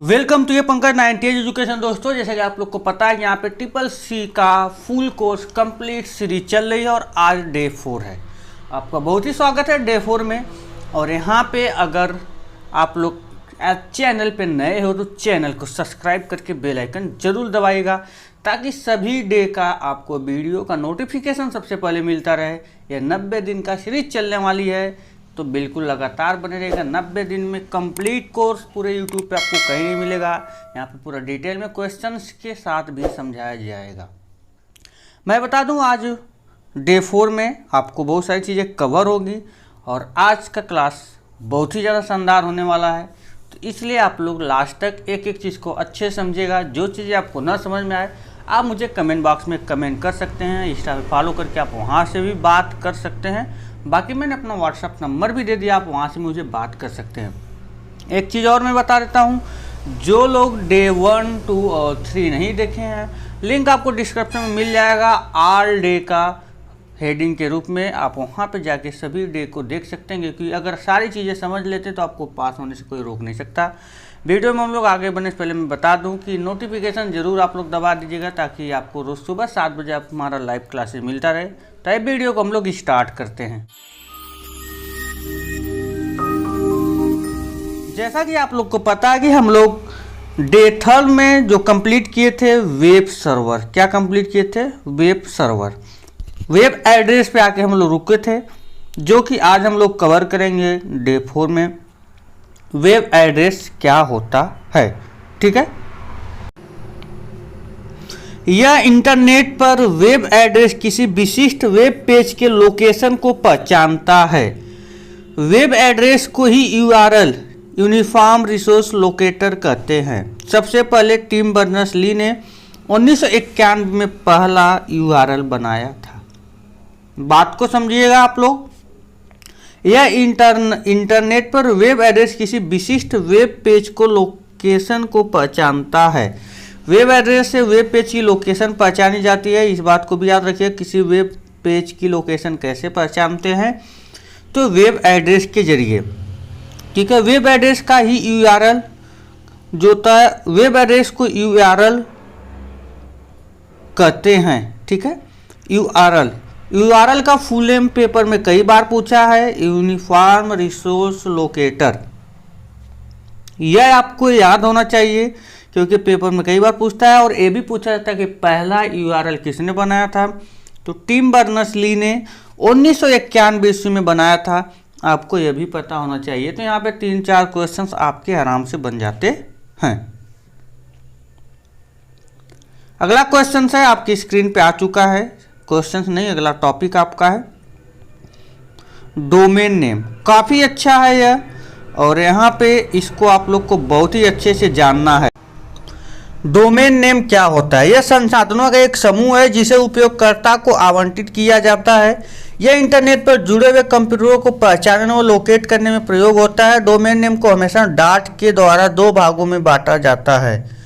Welcome to ये Pankaj 98 education. दोस्तों, जैसे कि आप लोग को पता है कि यहाँ पे ट्रिपल सी का फुल कोर्स कंप्लीट सीरीज चल रही है और आज डे 4 है। आपका बहुत ही स्वागत है डे 4 में। और यहाँ पे अगर आप लोग चैनल पे नए हो तो चैनल को सब्सक्राइब करके बेल आइकन जरूर दबाइएगा ताकि सभी डे का आपको वीडियो का नोटिफिकेशन सबसे पहले मिलता रहे। यह 90 दिन का सीरीज चलने वाली है तो बिल्कुल लगातार बने रहेगा। 90 दिन में कंप्लीट कोर्स पूरे यूट्यूब पे आपको कहीं नहीं मिलेगा। यहाँ पे पूरा डिटेल में क्वेश्चंस के साथ भी समझाया जाएगा। मैं बता दूं आज डे 4 में आपको बहुत सारी चीज़ें कवर होगी और आज का क्लास बहुत ही ज़्यादा शानदार होने वाला है। तो इसलिए आप लोग लास्ट तक एक एक चीज़ को अच्छे से समझिएगा। जो चीज़ें आपको ना समझ में आए आप मुझे कमेंट बॉक्स में कमेंट कर सकते हैं। इंस्टा पे फॉलो करके आप वहाँ से भी बात कर सकते हैं। बाकी मैंने अपना व्हाट्सअप नंबर भी दे दिया, आप वहाँ से मुझे बात कर सकते हैं। एक चीज़ और मैं बता देता हूँ, जो लोग डे 1, 2 और 3 नहीं देखे हैं, लिंक आपको डिस्क्रिप्शन में मिल जाएगा ऑल डे का हेडिंग के रूप में। आप वहाँ पे जाके सभी डे को देख सकते हैं, क्योंकि अगर सारी चीज़ें समझ लेते तो आपको पास होने से कोई रोक नहीं सकता। वीडियो में हम लोग आगे बढ़ने से पहले मैं बता दूं कि नोटिफिकेशन ज़रूर आप लोग दबा दीजिएगा ताकि आपको रोज़ सुबह 7 बजे आप हमारा लाइव क्लासेस मिलता रहे। तो इस वीडियो को हम लोग स्टार्ट करते हैं। जैसा कि आप लोग को पता है कि हम लोग डे 3 में जो कंप्लीट किए थे वेब सर्वर, क्या कंप्लीट किए थे? वेब सर्वर, वेब एड्रेस पे आके हम लोग रुके थे, जो कि आज हम लोग कवर करेंगे डे 4 में। वेब एड्रेस क्या होता है, ठीक है? यह इंटरनेट पर वेब एड्रेस किसी विशिष्ट वेब पेज के लोकेशन को पहचानता है। वेब एड्रेस को ही यूआरएल, यूनिफॉर्म रिसोर्स लोकेटर कहते हैं। सबसे पहले टिम बर्नर्स-ली ने 1991 में पहला यूआरएल बनाया था। बात को समझिएगा आप लोग। यह इंटरनेट पर वेब एड्रेस किसी विशिष्ट वेब पेज को लोकेशन को पहचानता है। वेब एड्रेस से वेब पेज की लोकेशन पहचानी जाती है। इस बात को भी याद रखिए, किसी वेब पेज की लोकेशन कैसे पहचानते हैं? तो वेब एड्रेस के जरिए, ठीक है? वेब एड्रेस का ही यूआरएल जो होता है, वेब एड्रेस को यूआरएल कहते हैं, ठीक है? यूआरएल का फुल नेम पेपर में कई बार पूछा है, यूनिफॉर्म रिसोर्स लोकेटर। यह आपको याद होना चाहिए क्योंकि पेपर में कई बार पूछता है। और ये भी पूछा जाता है कि पहला यूआरएल किसने बनाया था? तो टिम बर्नर्स-ली ने 1991 ईस्वी में बनाया था। आपको यह भी पता होना चाहिए। तो यहाँ पे 3-4 क्वेश्चंस आपके आराम से बन जाते हैं। अगला क्वेश्चन है, आपकी स्क्रीन पे आ चुका है। क्वेश्चंस नहीं, अगला टॉपिक आपका है डोमेन नेम। काफ़ी अच्छा है यह, और यहाँ पे इसको आप लोग को बहुत ही अच्छे से जानना है। डोमेन नेम क्या होता है? यह संसाधनों का एक समूह है जिसे उपयोगकर्ता को आवंटित किया जाता है। यह इंटरनेट पर जुड़े हुए कंप्यूटरों को पहचानने और लोकेट करने में प्रयोग होता है। डोमेन नेम को हमेशा डॉट के द्वारा 2 भागों में बांटा जाता है।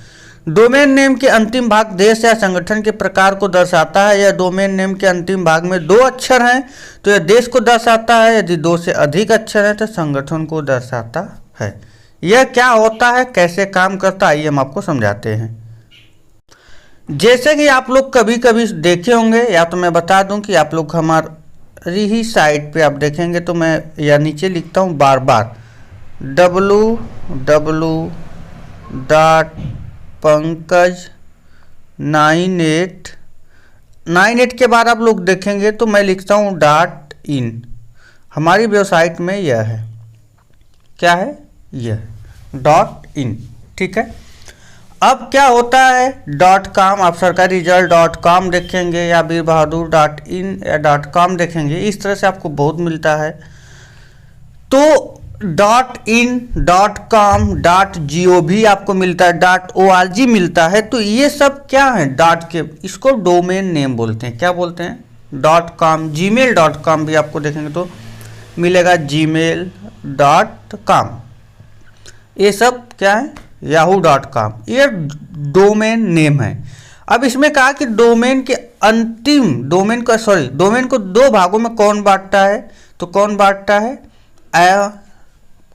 डोमेन नेम के अंतिम भाग देश या संगठन के प्रकार को दर्शाता है। यह डोमेन नेम के अंतिम भाग में 2 अक्षर हैं तो यह देश को दर्शाता है। यदि 2 से अधिक अक्षर हैं तो संगठन को दर्शाता है। यह क्या होता है, कैसे काम करता है, आइए हम आपको समझाते हैं। जैसे कि आप लोग कभी कभी देखे होंगे, या तो मैं बता दूं कि आप लोग हमारी ही साइट पे आप देखेंगे तो मैं या नीचे लिखता हूं बार बार www.pankaj98 के बाद आप लोग देखेंगे तो मैं लिखता हूं .in। हमारी वेबसाइट में यह है, क्या है? यह .in, ठीक है? अब क्या होता है .com, आप सरकारी रिजल्ट .com देखेंगे या वीर बहादुर .in या .com देखेंगे। इस तरह से आपको बहुत मिलता है। तो .in, .com, .gov आपको मिलता है, .org मिलता है। तो ये सब क्या है? डॉट के, इसको डोमेन नेम बोलते हैं। क्या बोलते हैं? .com। gmail.com भी आपको देखेंगे तो मिलेगा gmail.com। ये सब क्या है? yahoo.com। ये डोमेन नेम है। अब इसमें कहा कि डोमेन को 2 भागों में कौन बांटता है? तो कौन बांटता है?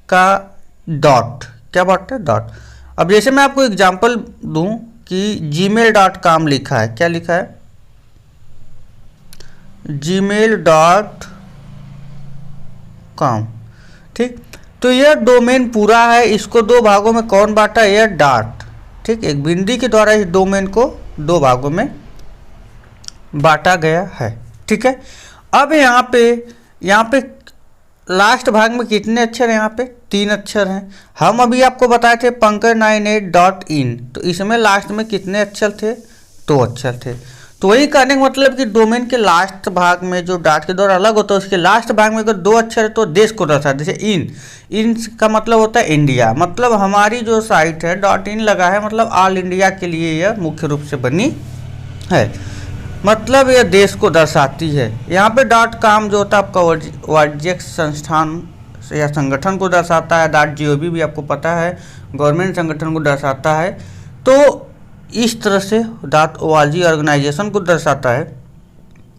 का डॉट, क्या बांटता है? डॉट। अब जैसे मैं आपको एग्जांपल दूं कि gmail.com लिखा है, क्या लिखा है, gmail.com, ठीक। तो यह डोमेन पूरा है, इसको दो भागों में कौन बांटा, यह डॉट, ठीक, एक बिंदी के द्वारा इस डोमेन को दो भागों में बांटा गया है, ठीक है। अब यहाँ पे लास्ट भाग में कितने अक्षर हैं, यहाँ पे 3 अक्षर हैं। हम अभी आपको बताए थे pankaj98.in, तो इसमें लास्ट में कितने अक्षर थे, 2 अक्षर थे। तो वही कहने का मतलब कि डोमेन के लास्ट भाग में जो डॉट के द्वारा अलग होता है, उसके लास्ट भाग में अगर 2 अक्षर है तो देश को दर्शाता है। जैसे इन का मतलब होता है इंडिया, मतलब हमारी जो साइट है .in लगा है, मतलब ऑल इंडिया के लिए यह मुख्य रूप से बनी है, मतलब यह देश को दर्शाती है। यहाँ पे .com जो होता है आपका वाणिज्यिक संस्थान या संगठन को दर्शाता है। .gov भी आपको पता है गवर्नमेंट संगठन को दर्शाता है। तो इस तरह से .org ऑर्गेनाइजेशन को दर्शाता है।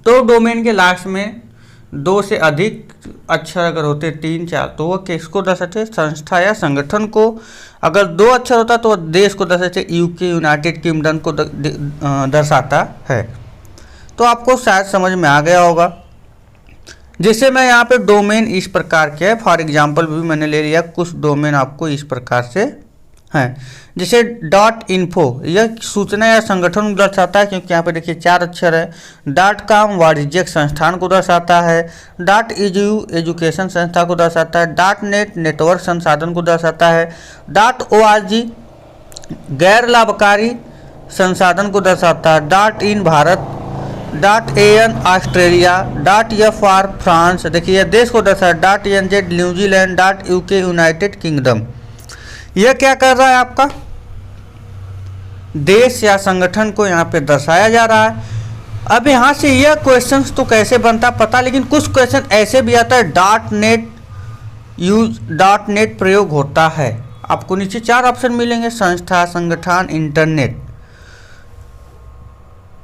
तो डोमेन के लास्ट में 2 से अधिक अक्षर अगर होते 3-4 तो वह किसको दर्शाते, संस्था या संगठन को। अगर 2 अक्षर होता तो देश को दर्शाते, यूके यूनाइटेड किंगडम को दर्शाता है। तो आपको शायद समझ में आ गया होगा। जैसे मैं यहाँ पे डोमेन इस प्रकार के है, फॉर एग्जांपल भी मैंने ले लिया, कुछ डोमेन आपको इस प्रकार से हैं। जैसे .info यह सूचना या संगठन को दर्शाता है, क्योंकि यहाँ पे देखिए 4 अक्षर है। .com वाणिज्यिक संस्थान को दर्शाता है। .edu एजुकेशन संस्था को दर्शाता है। .net नेटवर्क संसाधन को दर्शाता है। .org गैर लाभकारी संसाधन को दर्शाता है। .in Bharat, .an Australia, .fr France, देखिए देश को दर्शाता है। .nz New Zealand, .uk United kingdom. यह क्या कर रहा है, आपका देश या संगठन को यहाँ पे दर्शाया जा रहा है। अब यहाँ से यह क्वेश्चन तो कैसे बनता पता, लेकिन कुछ क्वेश्चन ऐसे भी आता है .net प्रयोग होता है। आपको नीचे 4 ऑप्शन मिलेंगे, संस्था, संगठन, इंटरनेट।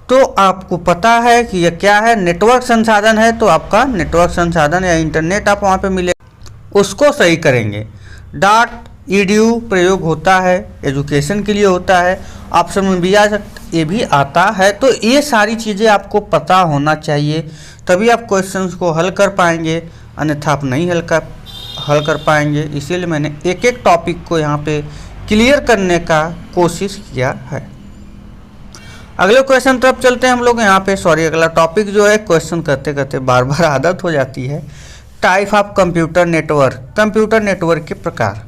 तो आपको पता है कि यह क्या है, नेटवर्क संसाधन है, तो आपका नेटवर्क संसाधन या इंटरनेट आप वहाँ पे मिले, उसको सही करेंगे। .edu प्रयोग होता है, एजुकेशन के लिए होता है। ऑप्शन में भी आ सकता, ये भी आता है। तो ये सारी चीज़ें आपको पता होना चाहिए, तभी आप क्वेश्चंस को हल कर पाएंगे, अन्यथा आप नहीं हल कर पाएंगे। इसीलिए मैंने एक एक टॉपिक को यहाँ पे क्लियर करने का कोशिश किया है। अगले क्वेश्चन तरफ चलते हैं हम लोग। यहाँ पे अगला टॉपिक जो है, क्वेश्चन करते करते बार बार आदत हो जाती है। Type of computer network, computer network के प्रकार,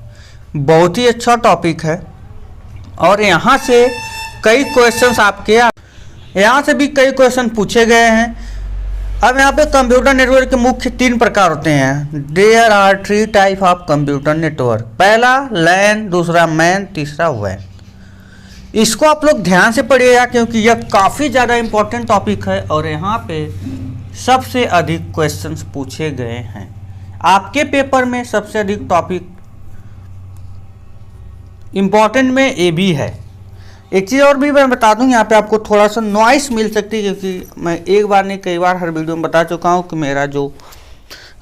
बहुत ही अच्छा टॉपिक है। और यहाँ से कई क्वेश्चंस आपके यहाँ से भी कई क्वेश्चन पूछे गए हैं। अब यहाँ पे कंप्यूटर नेटवर्क के मुख्य 3 प्रकार होते हैं। There are 3 type of computer network. पहला लैन, दूसरा मैन, तीसरा वैन। इसको आप लोग ध्यान से पढ़िएगा, क्योंकि यह काफ़ी ज़्यादा इम्पोर्टेंट टॉपिक है और यहाँ पे सबसे अधिक क्वेश्चंस पूछे गए हैं। आपके पेपर में सबसे अधिक टॉपिक इम्पॉर्टेंट में ये भी है। एक चीज़ और भी मैं बता दूं, यहाँ पे आपको थोड़ा सा नॉइस मिल सकती है, क्योंकि मैं एक बार नहीं कई बार हर वीडियो में बता चुका हूँ कि मेरा जो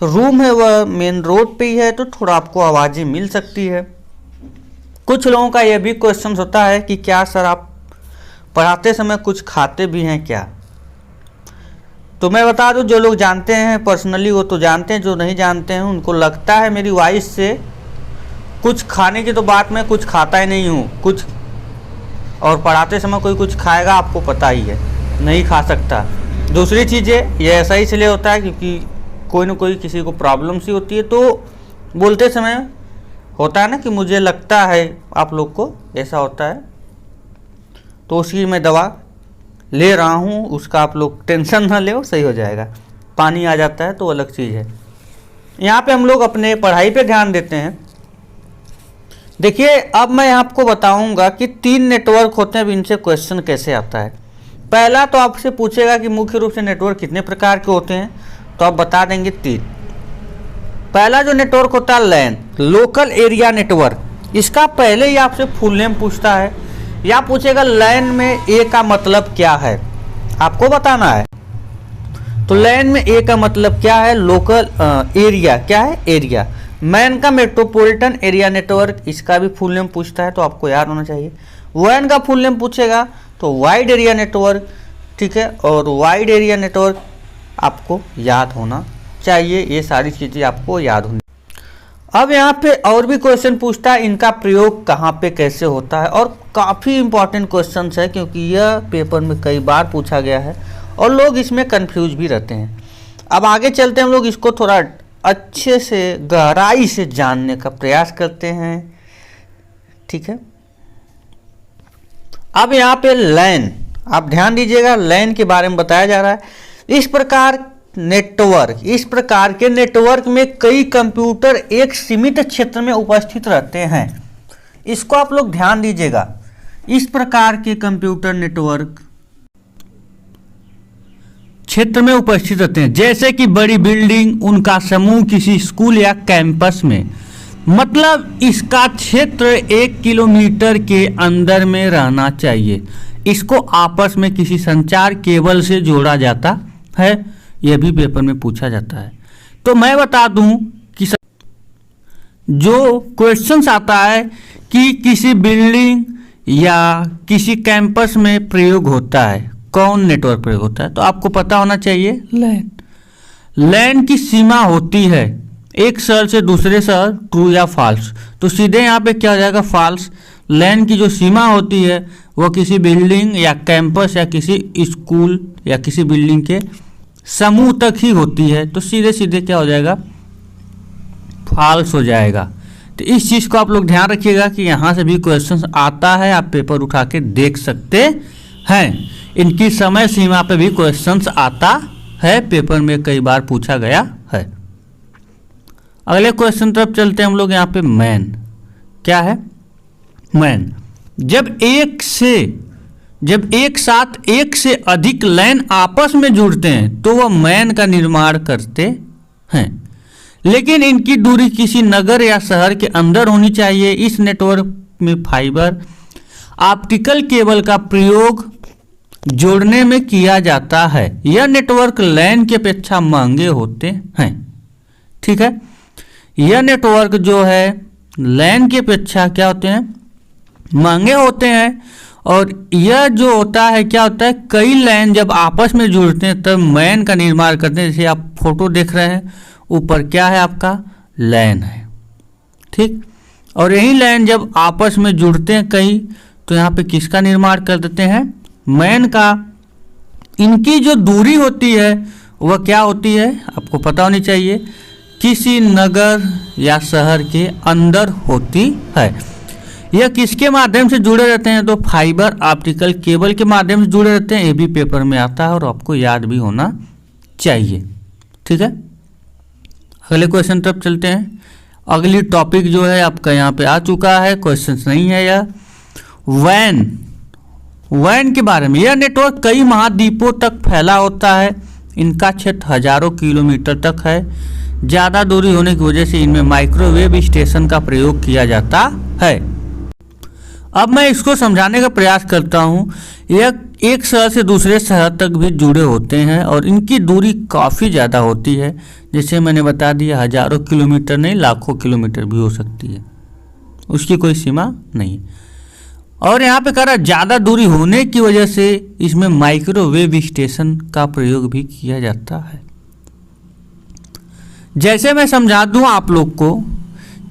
रूम है वह मेन रोड पे ही है, तो थोड़ा आपको आवाज़ें मिल सकती है। कुछ लोगों का यह भी क्वेश्चन होता है कि क्या सर आप पढ़ाते समय कुछ खाते भी हैं क्या। तो मैं बता दूं, जो लोग जानते हैं पर्सनली वो तो जानते हैं, जो नहीं जानते हैं उनको लगता है मेरी वॉइस से कुछ खाने की तो बात मैं कुछ खाता ही नहीं हूँ कुछ, और पढ़ाते समय कोई कुछ खाएगा आपको पता ही है, नहीं खा सकता। दूसरी चीज़ें ये ऐसा ही इसलिए होता है क्योंकि कोई ना कोई किसी को प्रॉब्लम सी होती है, तो बोलते समय होता है ना कि मुझे लगता है आप लोग को ऐसा होता है, तो उसकी मैं दवा ले रहा हूँ, उसका आप लोग टेंशन ना ले, सही हो जाएगा। पानी आ जाता है तो अलग चीज़ है। यहाँ पे हम लोग अपने पढ़ाई पे ध्यान देते हैं। देखिए अब मैं आपको बताऊंगा कि 3 नेटवर्क होते हैं, अब इनसे क्वेश्चन कैसे आता है। पहला तो आपसे पूछेगा कि मुख्य रूप से नेटवर्क कितने प्रकार के होते हैं, तो आप बता देंगे 3। पहला जो नेटवर्क होता है लैन, लोकल एरिया नेटवर्क। इसका पहले ही आपसे फुल नेम पूछता है, या पूछेगा लैन में ए का मतलब क्या है, आपको बताना है। तो लैन में ए का मतलब क्या है, लोकल एरिया क्या है, एरिया। मैन का मेट्रोपॉलिटन एरिया नेटवर्क, इसका भी फुल नेम पूछता है तो आपको याद होना चाहिए। वैन का फुल नेम पूछेगा तो वाइड एरिया नेटवर्क, ठीक है, और वाइड एरिया नेटवर्क आपको याद होना चाहिए। ये सारी चीज़ें आपको याद होनी। अब यहाँ पे और भी क्वेश्चन पूछता है, इनका प्रयोग कहाँ पे कैसे होता है, और काफ़ी इंपॉर्टेंट क्वेश्चन है क्योंकि यह पेपर में कई बार पूछा गया है और लोग इसमें कंफ्यूज भी रहते हैं। अब आगे चलते हैं, हम लोग इसको थोड़ा अच्छे से गहराई से जानने का प्रयास करते हैं, ठीक है। अब यहाँ पे लैन, आप ध्यान दीजिएगा, लैन के बारे में बताया जा रहा है। इस प्रकार के नेटवर्क में कई कंप्यूटर एक सीमित क्षेत्र में उपस्थित रहते हैं। इसको आप लोग ध्यान दीजिएगा। इस प्रकार के कंप्यूटर नेटवर्क क्षेत्र में उपस्थित रहते हैं, जैसे कि बड़ी बिल्डिंग, उनका समूह किसी स्कूल या कैंपस में, मतलब इसका क्षेत्र 1 किलोमीटर के अंदर में रहना चाहिए। इसको आपस में किसी संचार केबल से जोड़ा जाता है, यह भी पेपर में पूछा जाता है। तो मैं बता दूं कि जो क्वेश्चंस आता है कि किसी बिल्डिंग या किसी कैंपस में प्रयोग होता है, कौन नेटवर्क प्रयोग होता है, तो आपको पता होना चाहिए लैन। लैन की सीमा होती है एक शहर से दूसरे शहर, ट्रू या फॉल्स। तो सीधे यहाँ पे क्या हो जाएगा, फॉल्स। लैन की जो सीमा होती है वो किसी बिल्डिंग या कैंपस या किसी स्कूल या किसी बिल्डिंग के समूह तक ही होती है, तो सीधे सीधे क्या हो जाएगा, फॉल्स हो जाएगा। तो इस चीज़ को आप लोग ध्यान रखिएगा कि यहाँ से भी क्वेश्चन आता है, आप पेपर उठा के देख सकते हैं। इनकी समय सीमा पे भी क्वेश्चंस आता है, पेपर में कई बार पूछा गया है। अगले क्वेश्चन तरफ चलते हैं हम लोग। यहाँ पे मैन क्या है, मैन जब एक साथ एक से अधिक लैन आपस में जुड़ते हैं तो वह मैन का निर्माण करते हैं, लेकिन इनकी दूरी किसी नगर या शहर के अंदर होनी चाहिए। इस नेटवर्क में फाइबर ऑप्टिकल केबल का प्रयोग जोड़ने में किया जाता है। यह नेटवर्क लैन की अपेक्षा महंगे होते हैं, ठीक है। यह नेटवर्क जो है लैन की अपेक्षा क्या होते हैं, महंगे होते हैं। और यह जो होता है क्या होता है, कई लैन जब आपस में जुड़ते हैं तब मैन का निर्माण करते हैं। जैसे आप फोटो देख रहे हैं, ऊपर क्या है आपका, लैन है, ठीक। और यही लैन जब आपस में जुड़ते हैं कई, तो यहाँ पे किसका निर्माण कर देते हैं, मैन का। इनकी जो दूरी होती है वह क्या होती है, आपको पता होनी चाहिए, किसी नगर या शहर के अंदर होती है। यह किसके माध्यम से जुड़े रहते हैं, तो फाइबर ऑप्टिकल केबल के माध्यम से जुड़े रहते हैं। ये भी पेपर में आता है और आपको याद भी होना चाहिए, ठीक है। अगले क्वेश्चन तरफ चलते हैं। अगली टॉपिक जो है आपका यहाँ पे आ चुका है, क्वेश्चन नहीं है यह। वैन के बारे में, यह नेटवर्क कई महाद्वीपों तक फैला होता है। इनका क्षेत्र हजारों किलोमीटर तक है। ज़्यादा दूरी होने की वजह से इनमें माइक्रोवेव स्टेशन का प्रयोग किया जाता है। अब मैं इसको समझाने का प्रयास करता हूँ। यह एक शहर से दूसरे शहर तक भी जुड़े होते हैं और इनकी दूरी काफ़ी ज़्यादा होती है। जैसे मैंने बता दिया, हजारों किलोमीटर नहीं, लाखों किलोमीटर भी हो सकती है, उसकी कोई सीमा नहीं। और यहाँ पे कह रहा है ज़्यादा दूरी होने की वजह से इसमें माइक्रोवेव स्टेशन का प्रयोग भी किया जाता है। जैसे मैं समझा दूँ आप लोग को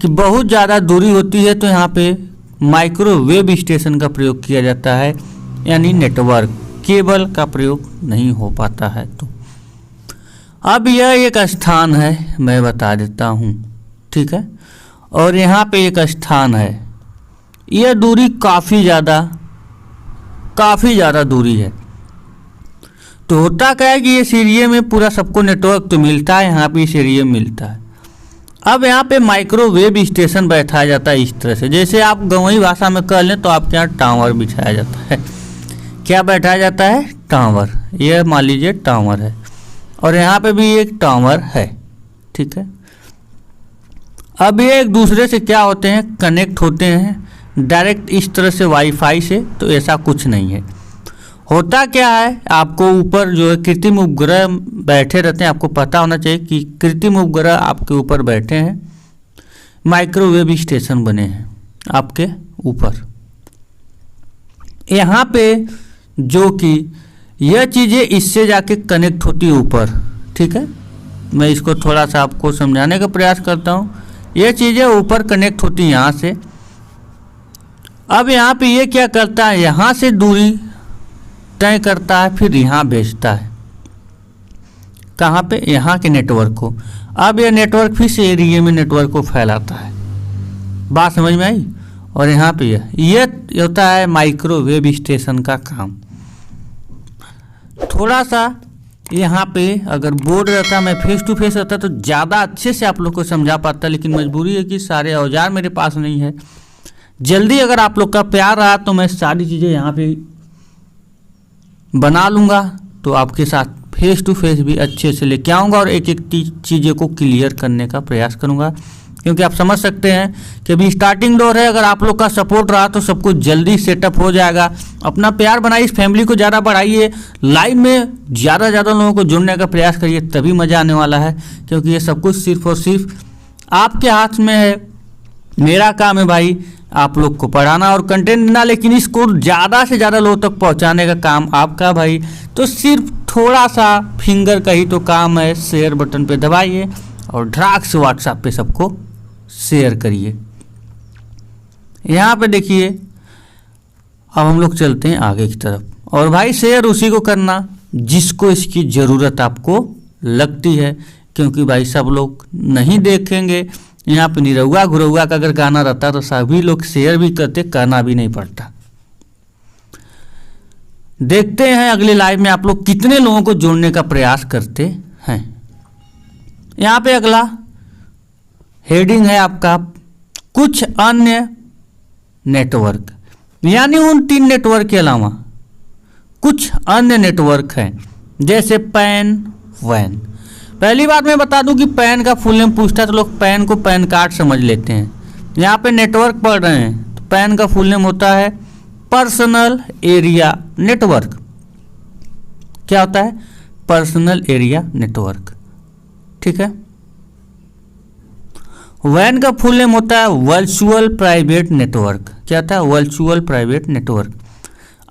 कि बहुत ज़्यादा दूरी होती है तो यहाँ पे माइक्रोवेव स्टेशन का प्रयोग किया जाता है, यानी नेटवर्क केबल का प्रयोग नहीं हो पाता है। तो अब यह एक स्थान है, मैं बता देता हूँ, ठीक है। और यहाँ पे एक स्थान है, यह दूरी काफ़ी ज़्यादा दूरी है। तो होता क्या है कि ये एरिया में पूरा सबको नेटवर्क तो मिलता है, यहाँ पे इस एरिया में मिलता है। अब यहाँ पे माइक्रोवेव स्टेशन बैठाया जाता है इस तरह से, जैसे आप गंवई भाषा में कह लें तो आपके यहाँ टावर बिछाया जाता है। क्या बैठाया जाता है, टावर। यह मान लीजिए टावर है और यहाँ पे भी एक टावर है, ठीक है। अब ये एक दूसरे से क्या होते हैं, कनेक्ट होते हैं डायरेक्ट इस तरह से वाईफाई से। तो ऐसा कुछ नहीं है। होता क्या है, आपको ऊपर जो है कृत्रिम उपग्रह बैठे रहते हैं। आपको पता होना चाहिए कि कृत्रिम उपग्रह आपके ऊपर बैठे हैं माइक्रोवेव स्टेशन बने हैं आपके ऊपर। यहाँ पे जो कि यह चीज़ें इससे जाके कनेक्ट होती है ऊपर, ठीक है। मैं इसको थोड़ा सा आपको समझाने का प्रयास करता हूँ। ये चीज़ें ऊपर कनेक्ट होती हैं यहाँ से। अब यहाँ पे ये क्या करता है, यहाँ से दूरी तय करता है, फिर यहाँ भेजता है कहाँ पे, यहाँ के नेटवर्क को। अब ये नेटवर्क फिर से एरिया में नेटवर्क को फैलाता है। बात समझ में आई। और यहाँ पे ये होता है माइक्रोवेव स्टेशन का काम। थोड़ा सा यहाँ पे अगर बोर्ड रहता, मैं फेस टू फेस रहता तो ज़्यादा अच्छे से आप लोग को समझा पाता, लेकिन मजबूरी है कि सारे औजार मेरे पास नहीं है। जल्दी अगर आप लोग का प्यार रहा तो मैं सारी चीज़ें यहाँ पे बना लूँगा, तो आपके साथ फेस टू फेस भी अच्छे से लेके आऊँगा और एक एक चीज़ें को क्लियर करने का प्रयास करूँगा। क्योंकि आप समझ सकते हैं कि अभी स्टार्टिंग दौर है, अगर आप लोग का सपोर्ट रहा तो सब कुछ जल्दी सेटअप हो जाएगा। अपना प्यार बनाइए, इस फैमिली को ज़्यादा बढ़ाइए, लाइव में ज़्यादा लोगों को जुड़ने का प्रयास करिए, तभी मज़ा आने वाला है। क्योंकि ये सब कुछ सिर्फ और सिर्फ आपके हाथ में है। मेरा काम है भाई आप लोग को पढ़ाना और कंटेंट देना, लेकिन इसको ज़्यादा से ज़्यादा लोगों तक पहुँचाने का काम आपका भाई। तो सिर्फ थोड़ा सा फिंगर का ही तो काम है, शेयर बटन पे दबाइए और धड़ाक से व्हाट्सएप पे सबको शेयर करिए। यहाँ पे देखिए, अब हम लोग चलते हैं आगे की तरफ। और भाई शेयर उसी को करना जिसको इसकी ज़रूरत आपको लगती है, क्योंकि भाई सब लोग नहीं देखेंगे। यहाँ पे निरहुआ घुरहुआ का अगर गाना रहता तो सभी लोग शेयर भी करते, करना भी नहीं पड़ता। देखते हैं अगले लाइव में आप लोग कितने लोगों को जोड़ने का प्रयास करते हैं। यहाँ पे अगला हेडिंग है आपका कुछ अन्य नेटवर्क, यानी उन 3 नेटवर्क के अलावा कुछ अन्य नेटवर्क हैं, जैसे पैन वैन। पहली बात मैं बता दूं कि पैन का फुल नेम पूछता है तो लोग पैन को पैन कार्ड समझ लेते हैं। यहाँ पे नेटवर्क पढ़ रहे हैं तो पैन का फुल नेम होता है पर्सनल एरिया नेटवर्क। क्या होता है? पर्सनल एरिया नेटवर्क, ठीक है। वैन का फुल नेम होता है वर्चुअल प्राइवेट नेटवर्क। क्या होता है? Virtual private network.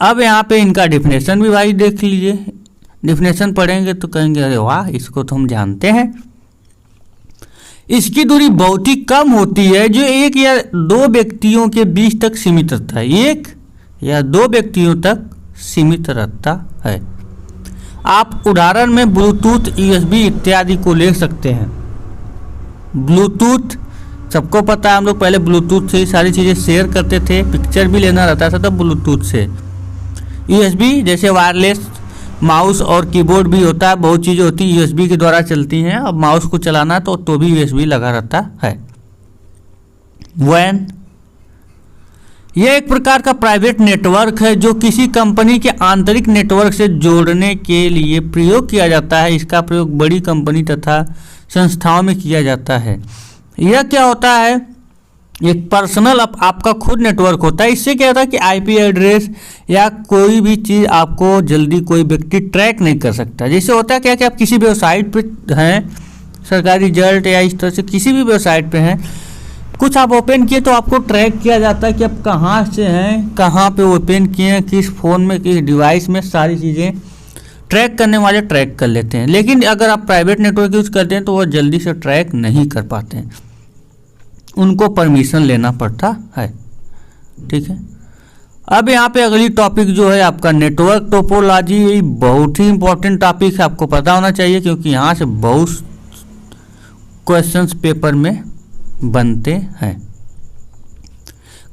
अब यहाँ पे इनका डिफिनेशन भी भाई देख लीजिए। डिफिनेशन पढ़ेंगे तो कहेंगे अरे वाह, इसको तो हम जानते हैं। इसकी दूरी बहुत ही कम होती है जो 1 या 2 व्यक्तियों के बीच तक सीमित रहता है। 1 या 2 व्यक्तियों तक सीमित रहता है। आप उदाहरण में ब्लूटूथ, यूएसबी इत्यादि को ले सकते हैं। ब्लूटूथ सबको पता है, हम लोग पहले ब्लूटूथ से ही सारी चीज़ें शेयर करते थे, पिक्चर भी लेना रहता था तब ब्लूटूथ से। यूएसबी जैसे वायरलेस माउस और कीबोर्ड भी होता है, बहुत चीज़ें होती है यूएसबी के द्वारा चलती हैं। अब माउस को चलाना तो भी यूएसबी लगा रहता है। वैन यह एक प्रकार का प्राइवेट नेटवर्क है जो किसी कंपनी के आंतरिक नेटवर्क से जोड़ने के लिए प्रयोग किया जाता है। इसका प्रयोग बड़ी कंपनी तथा संस्थाओं में किया जाता है। यह क्या होता है? एक पर्सनल आपका खुद नेटवर्क होता है। इससे क्या होता है कि आईपी एड्रेस या कोई भी चीज़ आपको जल्दी कोई व्यक्ति ट्रैक नहीं कर सकता। जैसे होता है क्या कि आप किसी भी वेबसाइट पे हैं, सरकारी रिजल्ट या इस तरह से किसी भी वेबसाइट पे हैं, कुछ आप ओपन किए तो आपको ट्रैक किया जाता है कि आप कहाँ से हैं, कहाँ पे ओपन किए हैं, किस फ़ोन में, किस डिवाइस में, सारी चीज़ें ट्रैक करने वाले ट्रैक कर लेते हैं। लेकिन अगर आप प्राइवेट नेटवर्क यूज़ करते हैं तो वह जल्दी से ट्रैक नहीं कर पाते हैं, उनको परमिशन लेना पड़ता है, ठीक है। अब यहाँ पे अगली टॉपिक जो है आपका नेटवर्क टोपोलॉजी। ये बहुत ही इंपॉर्टेंट टॉपिक है, आपको पता होना चाहिए क्योंकि यहाँ से बहुत क्वेश्चंस पेपर में बनते हैं।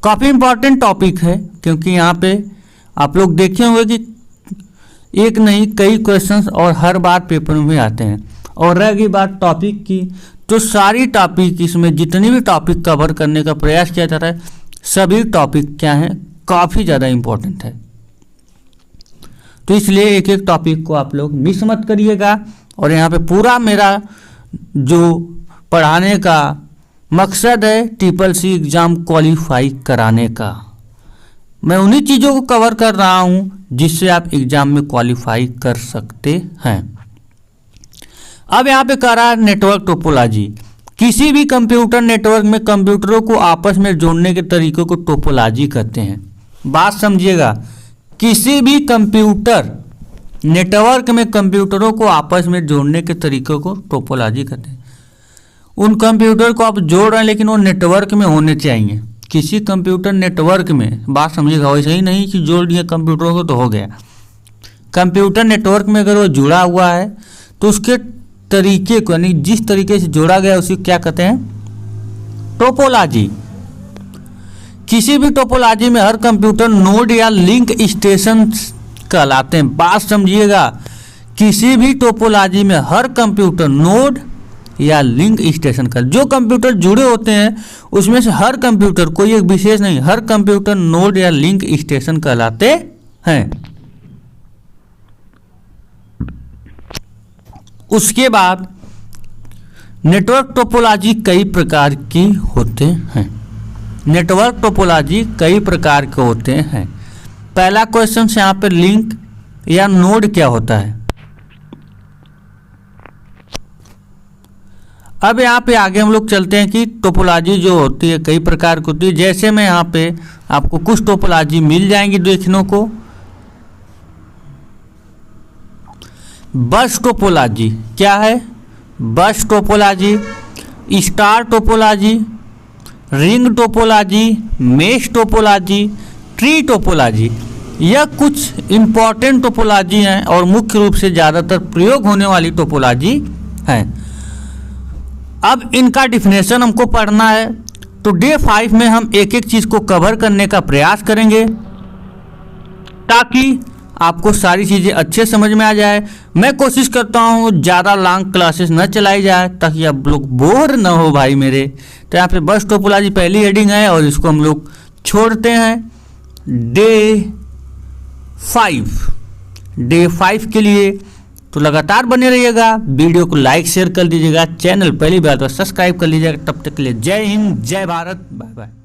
काफ़ी इंपॉर्टेंट टॉपिक है क्योंकि यहाँ पे आप लोग देखे होंगे कि एक नहीं कई क्वेश्चंस और हर बार पेपर में आते हैं। और रह गई बात टॉपिक की, तो सारी टॉपिक, इसमें जितनी भी टॉपिक कवर करने का प्रयास किया जा रहा है, सभी टॉपिक क्या हैं, काफ़ी ज़्यादा इम्पोर्टेंट है। तो इसलिए एक एक टॉपिक को आप लोग मिस मत करिएगा। और यहाँ पे पूरा मेरा जो पढ़ाने का मकसद है CCC एग्ज़ाम क्वालिफाई कराने का। मैं उन्हीं चीज़ों को कवर कर रहा हूँ जिससे आप एग्ज़ाम में क्वालिफाई कर सकते हैं। अब यहाँ पे कह रहा है नेटवर्क टोपोलॉजी। किसी भी कंप्यूटर नेटवर्क में कंप्यूटरों को आपस में जोड़ने के तरीकों को टोपोलॉजी कहते हैं। बात समझिएगा, किसी भी कंप्यूटर नेटवर्क में कंप्यूटरों को आपस में जोड़ने के तरीकों को टोपोलॉजी कहते हैं। उन कंप्यूटर को आप जोड़ रहे हैं लेकिन वो नेटवर्क में होने चाहिए। किसी कंप्यूटर नेटवर्क में, बात समझिएगा, वैसे ही नहीं कि जोड़ दिए कंप्यूटरों को तो हो गया। कंप्यूटर नेटवर्क में अगर वो जुड़ा हुआ है तो उसके तरीके को, यानी जिस तरीके से जोड़ा गया उसी क्या कहते हैं, टोपोलॉजी। किसी भी टोपोलॉजी में हर कंप्यूटर नोड या लिंक स्टेशन कहलाते हैं। बात समझिएगा, किसी भी टोपोलॉजी में हर कंप्यूटर नोड या लिंक स्टेशन का, जो कंप्यूटर जुड़े होते हैं उसमें से हर कंप्यूटर, कोई एक विशेष नहीं, हर कंप्यूटर नोड या लिंक स्टेशन कहलाते हैं। उसके बाद नेटवर्क टोपोलॉजी कई प्रकार की होते हैं। नेटवर्क टोपोलॉजी कई प्रकार के होते हैं। पहला क्वेश्चन से यहाँ पे लिंक या नोड क्या होता है। अब यहाँ पे आगे हम लोग चलते हैं कि टोपोलॉजी जो होती है कई प्रकार की होती है। जैसे मैं यहाँ पे आपको कुछ टोपोलॉजी मिल जाएंगी देखने को। बस टोपोलॉजी क्या है, बस topology, star topology, ring topology, mesh topology, tree topology, यह कुछ इंपॉर्टेंट टोपोलॉजी हैं और मुख्य रूप से ज़्यादातर प्रयोग होने वाली टोपोलॉजी हैं। अब इनका डिफिनेशन हमको पढ़ना है, तो डे 5 में हम एक एक चीज़ को कवर करने का प्रयास करेंगे ताकि आपको सारी चीज़ें अच्छे समझ में आ जाए। मैं कोशिश करता हूँ ज़्यादा लॉन्ग क्लासेस न चलाई जाए ताकि आप लोग बोर न हो भाई मेरे। तो यहाँ पे बस टोपोलॉजी पहली हेडिंग है और इसको हम लोग छोड़ते हैं डे 5 के लिए। तो लगातार बने रहिएगा, वीडियो को लाइक शेयर कर दीजिएगा, चैनल पहली बार तो सब्सक्राइब कर लीजिएगा। तब तक के लिए जय हिंद, जय भारत, बाय बाय।